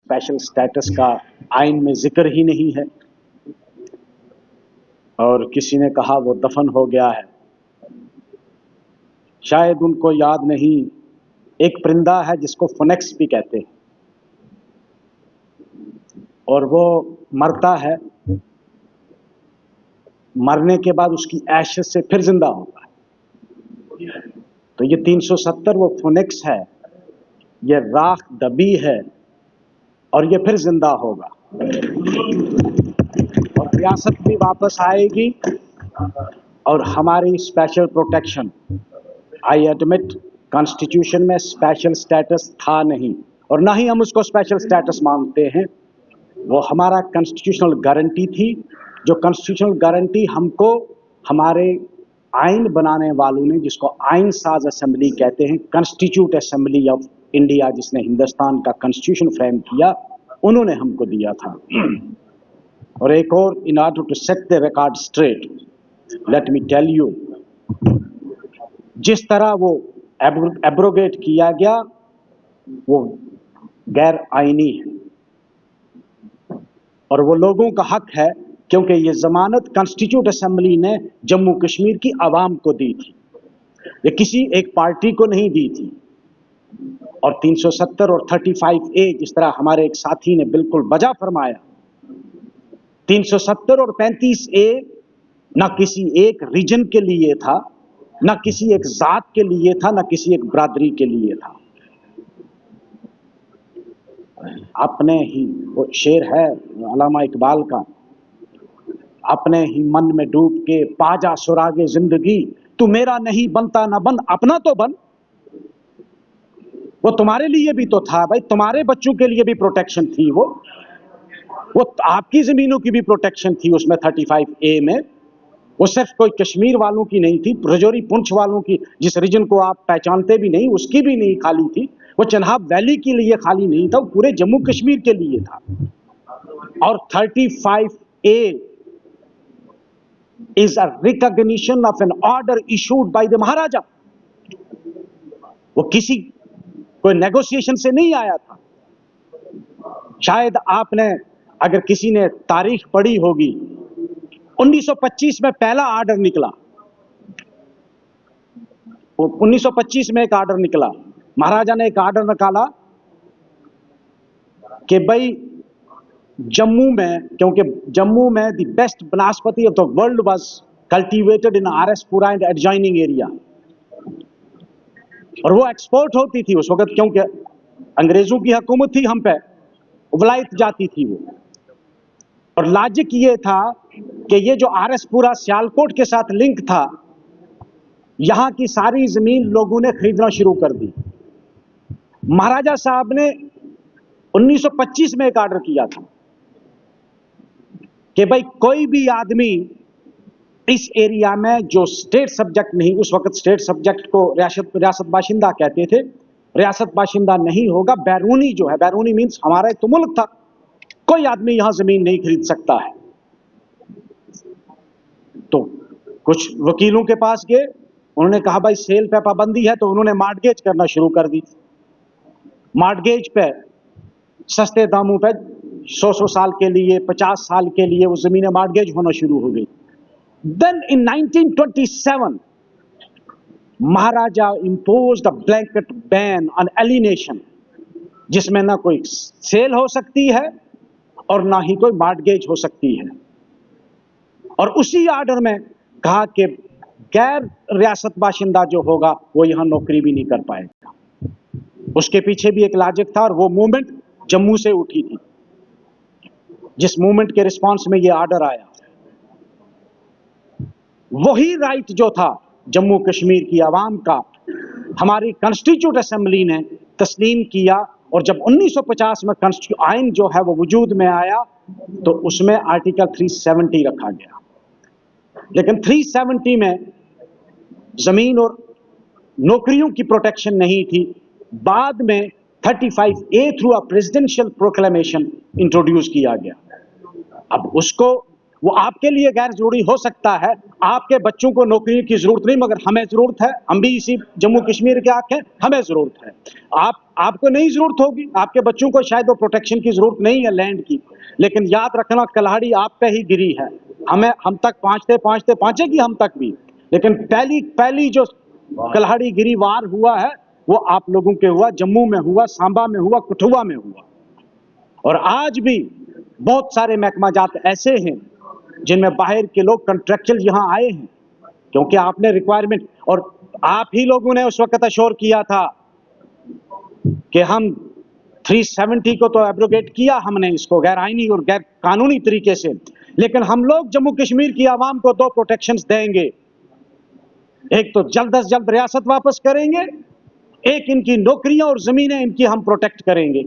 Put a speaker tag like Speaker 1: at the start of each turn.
Speaker 1: Special status का आइन में जिक्र ही नहीं है, और किसी ने कहा वो दफन हो गया है। शायद उनको याद नहीं, एक परिंदा है जिसको फोनेक्स भी कहते हैं, और वो मरता है, मरने के बाद उसकी एशेस से फिर जिंदा होता है। तो ये 370 वो फोनेक्स है, ये राख दबी है, और ये फिर जिंदा होगा, और रियासत भी वापस आएगी, और हमारी special protection, I admit constitution में स्पेशल स्टेटस था नहीं, और ना ही हम उसको स्पेशल स्टेटस मानते हैं। वो हमारा कॉन्स्टिट्यूशनल गारंटी थी, जो कॉन्स्टिट्यूशनल गारंटी हमको हमारे आइन बनाने वालों ने, जिसको आइन साज असेंबली कहते हैं, कॉन्स्टिट्यूट असेंबली ऑफ इंडिया, जिसने हिंदुस्तान का कॉन्स्टिट्यूशन फ्रेम किया, उन्होंने हमको दिया था। और एक और, in order to set the record straight, let me tell you, जिस तरह वो एब्रोगेट किया गया वो गैर आईनी है, और वो लोगों का हक है, क्योंकि ये जमानत कॉन्स्टिट्यूट असेंबली ने जम्मू कश्मीर की आवाम को दी थी, ये किसी एक पार्टी को नहीं दी थी। और 370 और 35A, जिस तरह हमारे एक साथी ने बिल्कुल बजा फरमाया, 370 और 35A ना किसी एक रीजन के लिए था, ना किसी एक जात के लिए था, ना किसी एक बरादरी के लिए था। अपने ही, वो शेर है अल्लामा इकबाल का, अपने ही मन में डूब के पाजा सुरागे जिंदगी, तू मेरा नहीं बनता ना बन, अपना तो बन। वो तुम्हारे लिए भी तो था भाई, तुम्हारे बच्चों के लिए भी प्रोटेक्शन थी, वो आपकी जमीनों की भी प्रोटेक्शन थी उसमें 35A में। वो सिर्फ कोई कश्मीर वालों की नहीं थी, रजौरी पुंछ वालों की, जिस रीजन को आप पहचानते भी नहीं, उसकी भी नहीं खाली थी। वो चनाब वैली के लिए खाली नहीं था, वो पूरे जम्मू कश्मीर के लिए था। और 35A is a recognition of an order issued by the महाराजा। वो किसी कोई नेगोशिएशन से नहीं आया था। शायद आपने, अगर किसी ने तारीख पढ़ी होगी, 1925 में पहला आर्डर निकला, 1925 में एक आर्डर निकला, महाराजा ने एक आर्डर निकाला कि भाई जम्मू में, क्योंकि जम्मू में the best basmati of the world was cultivated in RS Pura and adjoining area, और वो एक्सपोर्ट होती थी उस वक्त, क्योंकि अंग्रेजों की हुकूमत थी हम पे, उबलाइत जाती थी वो। और लॉजिक ये था कि ये जो आरएसपुरा सियालकोट के साथ लिंक था, यहां की सारी जमीन लोगों ने खरीदना शुरू कर दी। महाराजा साहब ने 1925 में एक आर्डर किया था कि भाई कोई भी आदमी इस एरिया में जो स्टेट सब्जेक्ट नहीं, उस वक्त स्टेट सब्जेक्ट को रियासत बाशिंदा कहते थे, रियासत बाशिंदा नहीं होगा, बैरूनी जो है, बैरूनी मीन्स हमारा एक तो मुल्क था, कोई आदमी यहां जमीन नहीं खरीद सकता है। तो कुछ वकीलों के पास गए, उन्होंने कहा भाई सेल पे पाबंदी है, तो उन्होंने मार्टगेज करना शुरू कर दी। मार्टगेज पे सस्ते दामों पे 100 साल के लिए, 50 साल के लिए वो जमीनें मार्टगेज होना शुरू हो गई। Then in 1927 Maharaja imposed a blanket ban on alienation, जिसमें ना कोई सेल हो सकती है और ना ही कोई मार्टगेज हो सकती है। और उसी आर्डर में कहा कि गैर रियासत बाशिंदा जो होगा वो यहां नौकरी भी नहीं कर पाएगा। उसके पीछे भी एक लॉजिक था, और वो मूवमेंट जम्मू से उठी थी, जिस मूवमेंट के रिस्पांस में ये आर्डर आया। वही राइट जो था जम्मू कश्मीर की आवाम का, हमारी कॉन्स्टिट्यूट असेंबली ने तस्लीम किया, और जब 1950 में आइन जो है वो वजूद में आया, तो उसमें आर्टिकल 370 रखा गया। लेकिन 370 में जमीन और नौकरियों की प्रोटेक्शन नहीं थी। बाद में 35A through a presidential proclamation introduce किया गया। अब उसको وہ آپ کے لیے غیر ضروری ہو سکتا ہے, آپ کے بچوں کو نوکری کی ضرورت نہیں, مگر ہمیں ضرورت ہے, ہم بھی اسی جموں کشمیر کے آنکھ ہیں, ہمیں ضرورت ہے. آپ کو نہیں ضرورت ہوگی, آپ کے بچوں کو شاید وہ پروٹیکشن کی ضرورت نہیں ہے لینڈ کی, لیکن یاد رکھنا کلہاڑی آپ پہ ہی گری ہے. ہم تک پہنچے گی ہم تک بھی, لیکن پہلی جو کلہاڑی گری وار ہوا ہے وہ آپ لوگوں کے ہوا, جموں میں ہوا, سامبا میں ہوا, کٹھوا میں ہوا. اور آج بھی بہت سارے محکمہ جات ایسے ہیں جن میں باہر کے لوگ کنٹریکچل یہاں آئے ہیں, کیونکہ آپ نے ریکوائرمنٹ, اور آپ ہی لوگوں نے اس وقت اشور کیا تھا کہ ہم 370 کو تو ایبروگیٹ کیا ہم نے, اس کو غیر آئینی اور غیر قانونی طریقے سے, لیکن ہم لوگ جموں کشمیر کی عوام کو 2 پروٹیکشنز دیں گے. ایک تو جلد از جلد ریاست واپس کریں گے, ایک ان کی نوکریاں اور زمینیں ان کی ہم پروٹیکٹ کریں گے.